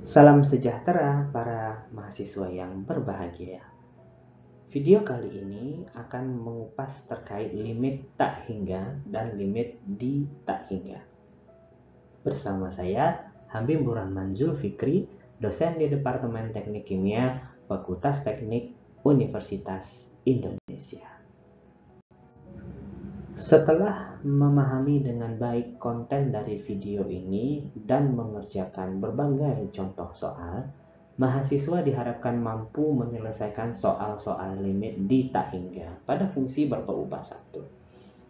Salam sejahtera para mahasiswa yang berbahagia. Video kali ini akan mengupas terkait limit tak hingga dan limit di tak hingga. Bersama saya, Habib Burahman Zulfikri, dosen di Departemen Teknik Kimia, Fakultas Teknik Universitas Indonesia. Setelah memahami dengan baik konten dari video ini dan mengerjakan berbagai contoh soal, mahasiswa diharapkan mampu menyelesaikan soal-soal limit di tak hingga pada fungsi berubah 1.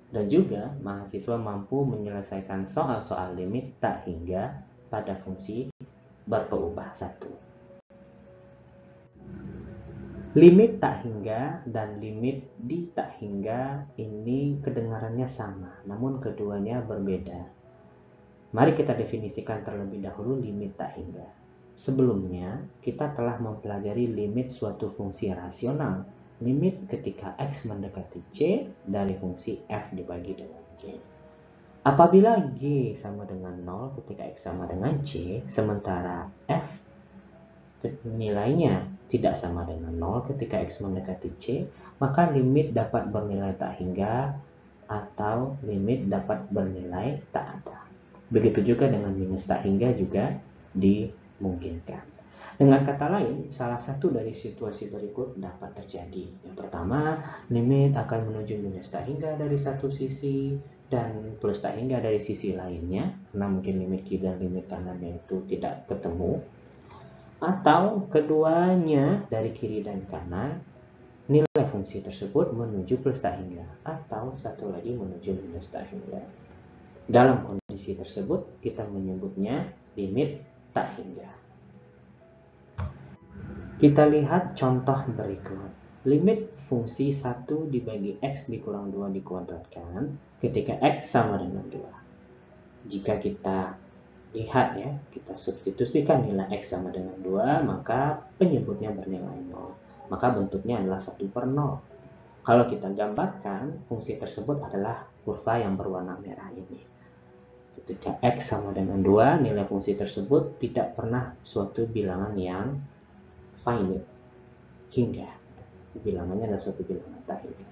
Dan juga mahasiswa mampu menyelesaikan soal-soal limit tak hingga pada fungsi berubah 1. Limit tak hingga dan limit di tak hingga ini kedengarannya sama, namun keduanya berbeda. Mari kita definisikan terlebih dahulu limit tak hingga. Sebelumnya, kita telah mempelajari limit suatu fungsi rasional, limit ketika x mendekati c dari fungsi f dibagi dengan g. Apabila g sama dengan 0 ketika x sama dengan c, sementara f nilainya tidak sama dengan 0 ketika x mendekati c, maka limit dapat bernilai tak hingga atau limit dapat bernilai tak ada. Begitu juga dengan minus tak hingga juga dimungkinkan. Dengan kata lain, salah satu dari situasi berikut dapat terjadi. Yang pertama, limit akan menuju minus tak hingga dari satu sisi dan plus tak hingga dari sisi lainnya, karena mungkin limit kiri dan limit kanannya itu tidak ketemu. Atau keduanya dari kiri dan kanan, nilai fungsi tersebut menuju plus tak hingga, atau satu lagi menuju minus tak hingga. Dalam kondisi tersebut, kita menyebutnya limit tak hingga. Kita lihat contoh berikut. Limit fungsi 1 dibagi x dikurang 2 dikuadratkan ketika x sama dengan 2. Jika kita lihat ya, kita substitusikan nilai x sama dengan 2, maka penyebutnya bernilai 0. Maka bentuknya adalah 1/0. Kalau kita gambarkan, fungsi tersebut adalah kurva yang berwarna merah ini. Ketika x sama dengan 2, nilai fungsi tersebut tidak pernah suatu bilangan yang finite, hingga. Bilangannya adalah suatu bilangan tak hingga.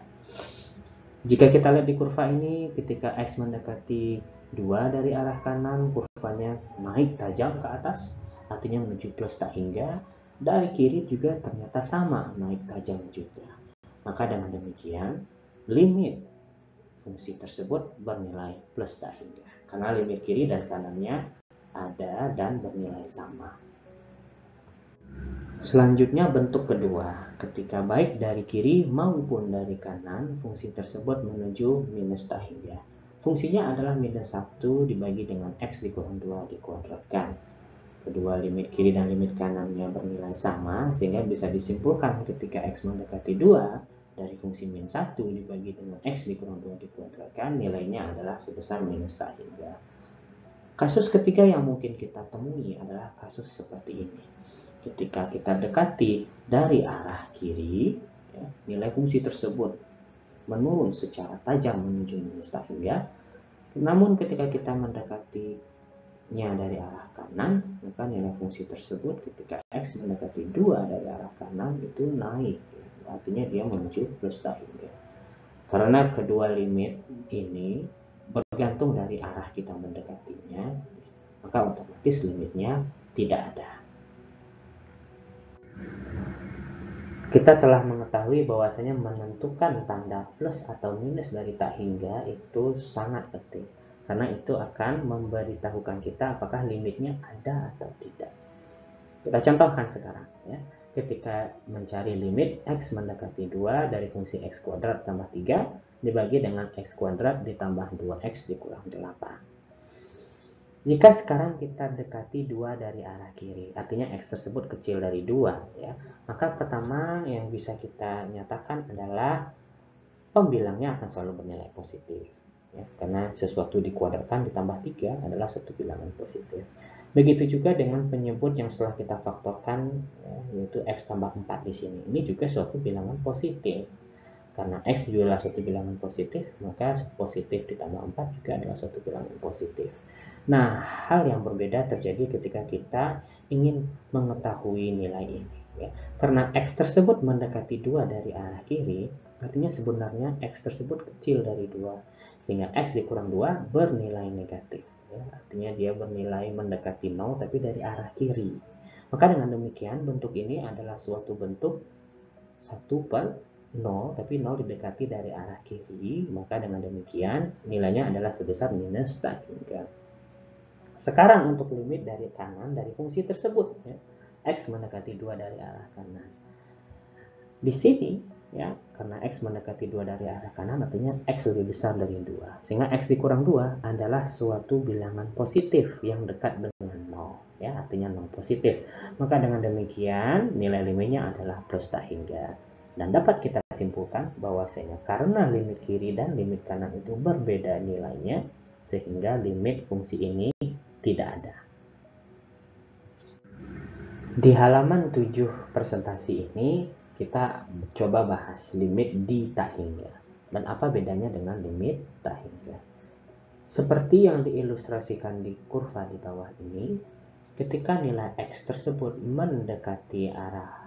Jika kita lihat di kurva ini, ketika x mendekati 2 dari arah kanan, kurvanya naik tajam ke atas, artinya menuju plus tak hingga. Dari kiri juga ternyata sama, naik tajam juga. Maka dengan demikian, limit fungsi tersebut bernilai plus tak hingga. Karena limit kiri dan kanannya ada dan bernilai sama. Selanjutnya bentuk kedua, ketika baik dari kiri maupun dari kanan, fungsi tersebut menuju minus tak hingga. Fungsinya adalah minus 1 dibagi dengan x dikurang 2 dikuadratkan. Kedua limit kiri dan limit kanannya bernilai sama, sehingga bisa disimpulkan ketika x mendekati 2, dari fungsi min 1 dibagi dengan x dikurang 2 dikuadratkan, nilainya adalah sebesar minus tak hingga. Kasus ketiga yang mungkin kita temui adalah kasus seperti ini. Ketika kita dekati dari arah kiri, ya, nilai fungsi tersebut menurun secara tajam menuju minus tak hingga. Namun ketika kita mendekatinya dari arah kanan, maka nilai fungsi tersebut ketika x mendekati 2 dari arah kanan itu naik. Ya. Artinya dia menuju plus tak hingga. Karena kedua limit ini bergantung dari arah kita mendekatinya, maka otomatis limitnya tidak ada. Kita telah mengetahui bahwasanya menentukan tanda plus atau minus dari tak hingga itu sangat penting, karena itu akan memberitahukan kita apakah limitnya ada atau tidak. Kita contohkan sekarang ya. Ketika mencari limit x mendekati 2 dari fungsi x kuadrat tambah 3 dibagi dengan x kuadrat ditambah 2x dikurang 8. Jika sekarang kita dekati 2 dari arah kiri, artinya x tersebut kecil dari 2 ya, maka pertama yang bisa kita nyatakan adalah pembilangnya akan selalu bernilai positif ya, karena sesuatu dikuadratkan ditambah 3 adalah satu bilangan positif. Begitu juga dengan penyebut yang setelah kita faktorkan ya, yaitu x tambah 4 di sini. Ini juga suatu bilangan positif. Karena x juga adalah suatu bilangan positif, maka positif ditambah 4 juga adalah suatu bilangan positif. Nah, hal yang berbeda terjadi ketika kita ingin mengetahui nilai ini. Ya. Karena X tersebut mendekati 2 dari arah kiri, artinya sebenarnya X tersebut kecil dari 2. Sehingga X dikurang 2 bernilai negatif. Ya. Artinya dia bernilai mendekati 0 tapi dari arah kiri. Maka dengan demikian bentuk ini adalah suatu bentuk 1/0, tapi 0 didekati dari arah kiri. Maka dengan demikian nilainya adalah sebesar minus tak hingga. Sekarang untuk limit dari kanan dari fungsi tersebut, ya, X mendekati 2 dari arah kanan. Di sini, ya, karena X mendekati 2 dari arah kanan, artinya X lebih besar dari 2. Sehingga X dikurang 2 adalah suatu bilangan positif yang dekat dengan 0. Ya, artinya 0 positif. Maka dengan demikian, nilai limitnya adalah plus tak hingga. Dan dapat kita simpulkan bahwasanya karena limit kiri dan limit kanan itu berbeda nilainya, sehingga limit fungsi ini tidak ada. Di halaman 7 presentasi ini, kita coba bahas limit di tak hingga. Dan apa bedanya dengan limit tak hingga. Seperti yang diilustrasikan di kurva di bawah ini, ketika nilai X tersebut mendekati arah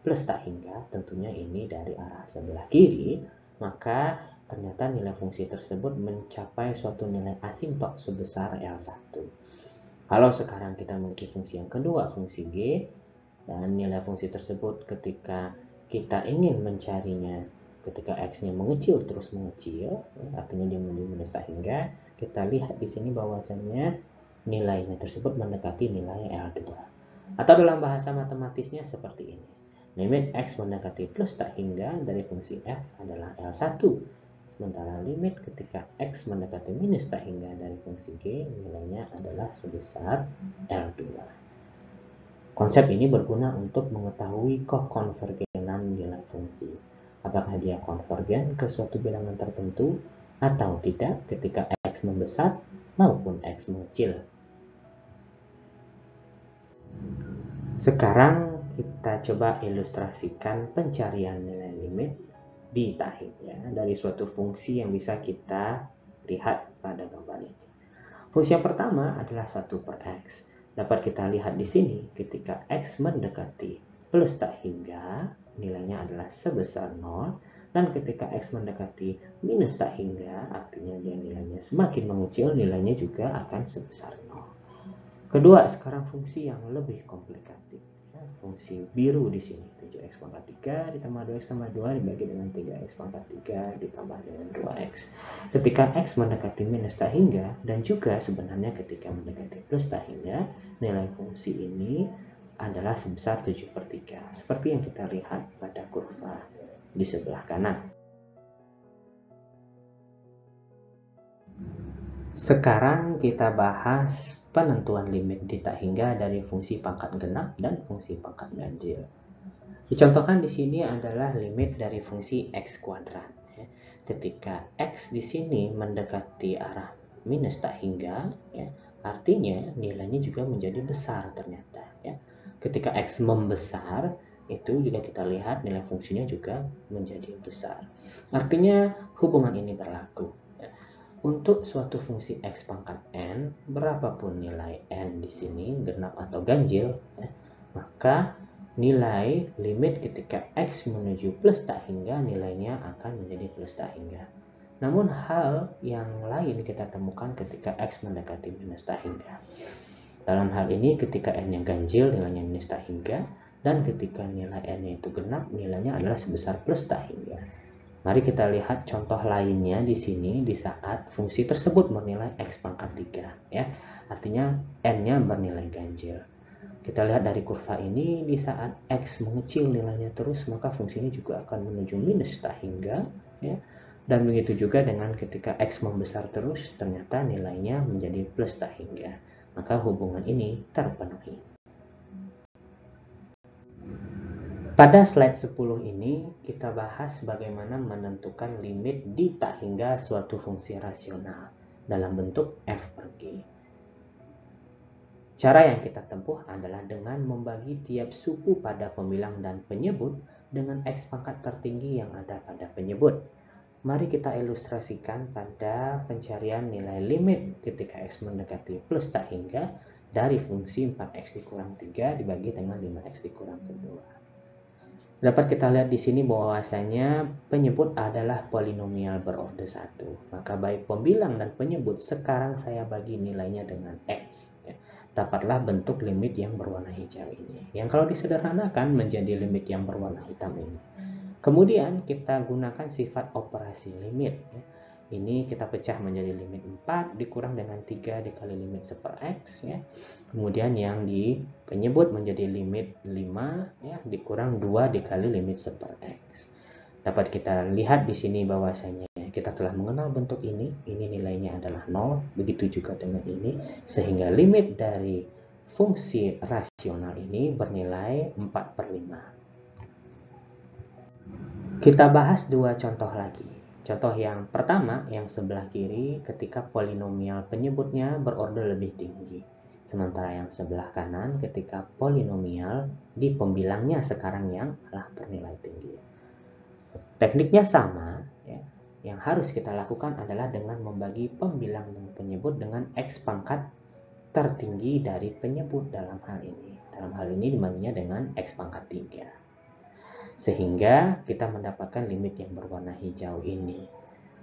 plus tak hingga, tentunya ini dari arah sebelah kiri, maka ternyata nilai fungsi tersebut mencapai suatu nilai asimtot sebesar L1. Kalau sekarang kita memiliki fungsi yang kedua, fungsi G, dan nilai fungsi tersebut ketika kita ingin mencarinya, ketika X-nya mengecil terus mengecil, artinya dia menjadi minus tak hingga, kita lihat di sini bahwasannya nilainya tersebut mendekati nilai L2. Atau dalam bahasa matematisnya seperti ini. Limit X mendekati plus tak hingga dari fungsi F adalah L1. Sementara limit ketika X mendekati minus tak hingga dari fungsi G, nilainya adalah sebesar L2. Konsep ini berguna untuk mengetahui kokonvergenan nilai fungsi. Apakah dia konvergen ke suatu bilangan tertentu atau tidak ketika X membesar maupun X mengecil. Sekarang kita coba ilustrasikan pencarian nilai limit di tak hingga dari suatu fungsi yang bisa kita lihat pada gambar ini. Fungsi yang pertama adalah 1/X. Dapat kita lihat di sini ketika X mendekati plus tak hingga, nilainya adalah sebesar 0. Dan ketika X mendekati minus tak hingga, artinya dia nilainya semakin mengecil, nilainya juga akan sebesar 0. Kedua, sekarang fungsi yang lebih komplikatif. Fungsi biru di sini 7x pangkat 3 ditambah 2x tambah 2 dibagi dengan 3x pangkat 3 ditambah dengan 2x. Ketika x mendekati minus tak hingga dan juga sebenarnya ketika mendekati plus tak hingga, nilai fungsi ini adalah sebesar 7/3 seperti yang kita lihat pada kurva di sebelah kanan. Sekarang kita bahas penentuan limit di tak hingga dari fungsi pangkat genap dan fungsi pangkat ganjil. Dicontohkan di sini adalah limit dari fungsi x kuadrat. Ketika x di sini mendekati arah minus tak hingga, ya, artinya nilainya juga menjadi besar ternyata. Ya. Ketika x membesar, itu juga kita lihat nilai fungsinya juga menjadi besar. Artinya hubungan ini berlaku. Untuk suatu fungsi x pangkat n, berapapun nilai n di sini, genap atau ganjil, ya, maka nilai limit ketika x menuju plus tak hingga, nilainya akan menjadi plus tak hingga. Namun hal yang lain kita temukan ketika x mendekati minus tak hingga. Dalam hal ini ketika n-nya ganjil, nilainya minus tak hingga, dan ketika nilai n-nya itu genap, nilainya adalah sebesar plus tak hingga. Mari kita lihat contoh lainnya di sini di saat fungsi tersebut bernilai x pangkat 3. Ya. Artinya n-nya bernilai ganjil. Kita lihat dari kurva ini, di saat x mengecil nilainya terus, maka fungsinya juga akan menuju minus tak hingga. Ya. Dan begitu juga dengan ketika x membesar terus, ternyata nilainya menjadi plus tak hingga. Maka hubungan ini terpenuhi. Pada slide 10 ini, kita bahas bagaimana menentukan limit di tak hingga suatu fungsi rasional dalam bentuk f per g. Cara yang kita tempuh adalah dengan membagi tiap suku pada pembilang dan penyebut dengan x pangkat tertinggi yang ada pada penyebut. Mari kita ilustrasikan pada pencarian nilai limit ketika X mendekati plus tak hingga dari fungsi 4X dikurang 3 dibagi dengan 5X dikurang 2. Dapat kita lihat di sini bahwasanya penyebut adalah polinomial berorder 1. Maka baik pembilang dan penyebut sekarang saya bagi nilainya dengan X. Dapatlah bentuk limit yang berwarna hijau ini. Yang kalau disederhanakan menjadi limit yang berwarna hitam ini. Kemudian kita gunakan sifat operasi limit. Ini kita pecah menjadi limit 4 dikurang dengan 3 dikali limit 1 X. Kemudian yang di penyebut menjadi limit 5 dikurang 2 dikali limit 1 X. Dapat kita lihat di sini bahwasanya kita telah mengenal bentuk ini nilainya adalah 0, begitu juga dengan ini, sehingga limit dari fungsi rasional ini bernilai 4/5. Kita bahas dua contoh lagi. Contoh yang pertama, yang sebelah kiri, ketika polinomial penyebutnya berorder lebih tinggi. Sementara yang sebelah kanan, ketika polinomial di pembilangnya sekarang yang telah bernilai tinggi. Tekniknya sama. Yang harus kita lakukan adalah dengan membagi pembilang dan penyebut dengan X pangkat tertinggi dari penyebut dalam hal ini. Dalam hal ini dibaginya dengan X pangkat 3. Sehingga kita mendapatkan limit yang berwarna hijau ini.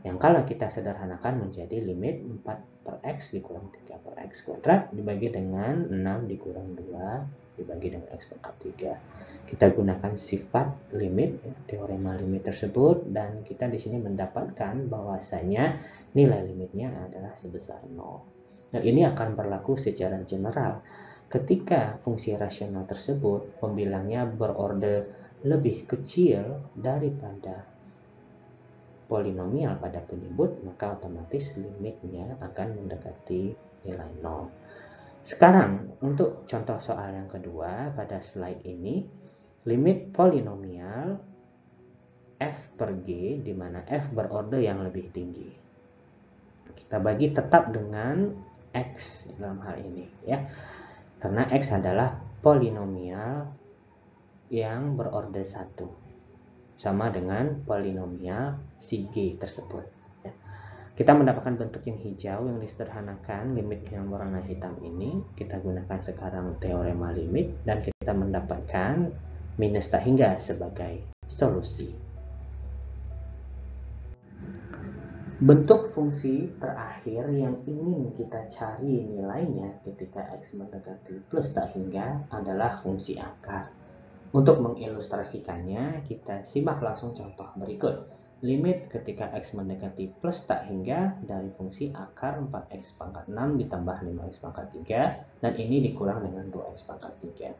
Yang kalau kita sederhanakan menjadi limit 4/X dikurang 3/X kuadrat dibagi dengan 6 dikurang 2 dibagi dengan X pangkat 3. Kita gunakan sifat limit, teorema limit tersebut, dan kita di sini mendapatkan bahwasanya nilai limitnya adalah sebesar 0. Dan ini akan berlaku secara general. Ketika fungsi rasional tersebut pembilangnya berorder lebih kecil daripada polinomial pada penyebut, maka otomatis limitnya akan mendekati nilai 0. Sekarang untuk contoh soal yang kedua pada slide ini, limit polinomial f per g di mana f berorder yang lebih tinggi. Kita bagi tetap dengan x dalam hal ini ya. Karena x adalah polinomial yang berorder 1 sama dengan polinomial si G tersebut. Kita mendapatkan bentuk yang hijau yang disederhanakan limit yang warna hitam ini. Kita gunakan sekarang teorema limit dan kita mendapatkan minus tak hingga sebagai solusi. Bentuk fungsi terakhir yang ingin kita cari nilainya ketika X mendekati plus tak hingga adalah fungsi akar. Untuk mengilustrasikannya, kita simak langsung contoh berikut. Limit ketika X mendekati plus tak hingga dari fungsi akar 4X pangkat 6 ditambah 5X pangkat 3, dan ini dikurang dengan 2X pangkat 3.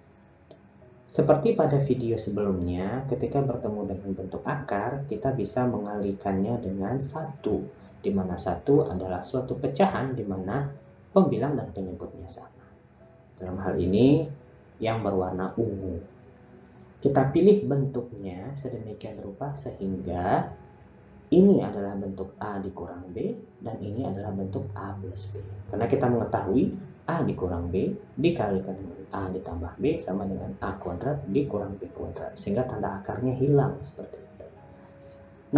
Seperti pada video sebelumnya, ketika bertemu dengan bentuk akar, kita bisa mengalihkannya dengan 1, di mana 1 adalah suatu pecahan di mana pembilang dan penyebutnya sama. Dalam hal ini, yang berwarna ungu. Kita pilih bentuknya sedemikian rupa sehingga ini adalah bentuk A dikurang B dan ini adalah bentuk A plus B. Karena kita mengetahui A dikurang B dikalikan dengan A ditambah B sama dengan A kuadrat dikurang B kuadrat. Sehingga tanda akarnya hilang seperti itu.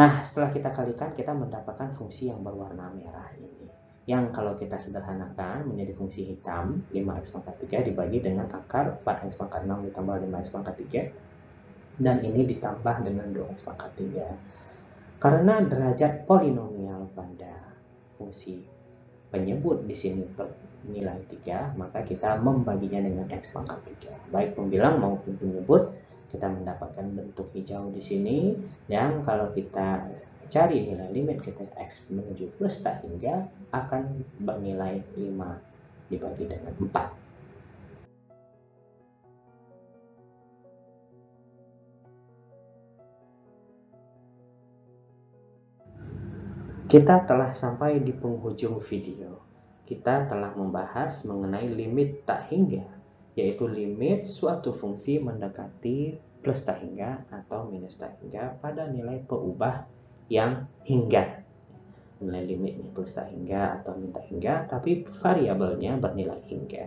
Nah, setelah kita kalikan kita mendapatkan fungsi yang berwarna merah ini. Yang kalau kita sederhanakan menjadi fungsi hitam 5X pangkat 3 dibagi dengan akar 4X pangkat 6 ditambah 5X pangkat 3. Dan ini ditambah dengan 2X pangkat 3. Karena derajat polinomial pada fungsi penyebut di sini bernilai 3, maka kita membaginya dengan X pangkat 3. Baik pembilang maupun penyebut, kita mendapatkan bentuk hijau di sini. Dan kalau kita cari nilai limit ketika X menuju plus tak hingga akan bernilai 5 dibagi dengan 4. Kita telah sampai di penghujung video. Kita telah membahas mengenai limit tak hingga, yaitu limit suatu fungsi mendekati plus tak hingga atau minus tak hingga pada nilai peubah yang hingga. Nilai limitnya plus tak hingga atau min tak hingga, tapi variabelnya bernilai hingga.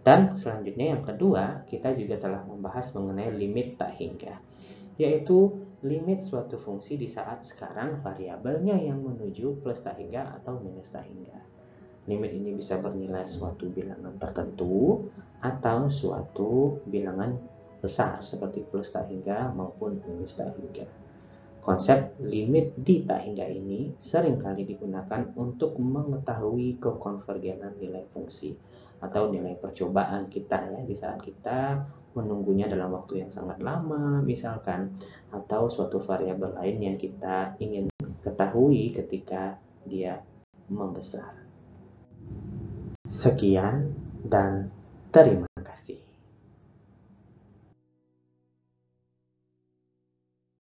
Dan selanjutnya yang kedua, kita juga telah membahas mengenai limit tak hingga, yaitu limit suatu fungsi di saat sekarang variabelnya yang menuju plus tak hingga atau minus tak hingga. Limit ini bisa bernilai suatu bilangan tertentu atau suatu bilangan besar seperti plus tak hingga maupun minus tak hingga. Konsep limit di tak hingga ini seringkali digunakan untuk mengetahui kekonvergenan nilai fungsi atau nilai percobaan kita ya di saat kita menunggunya dalam waktu yang sangat lama misalkan, atau suatu variabel lain yang kita ingin ketahui ketika dia membesar. Sekian dan terima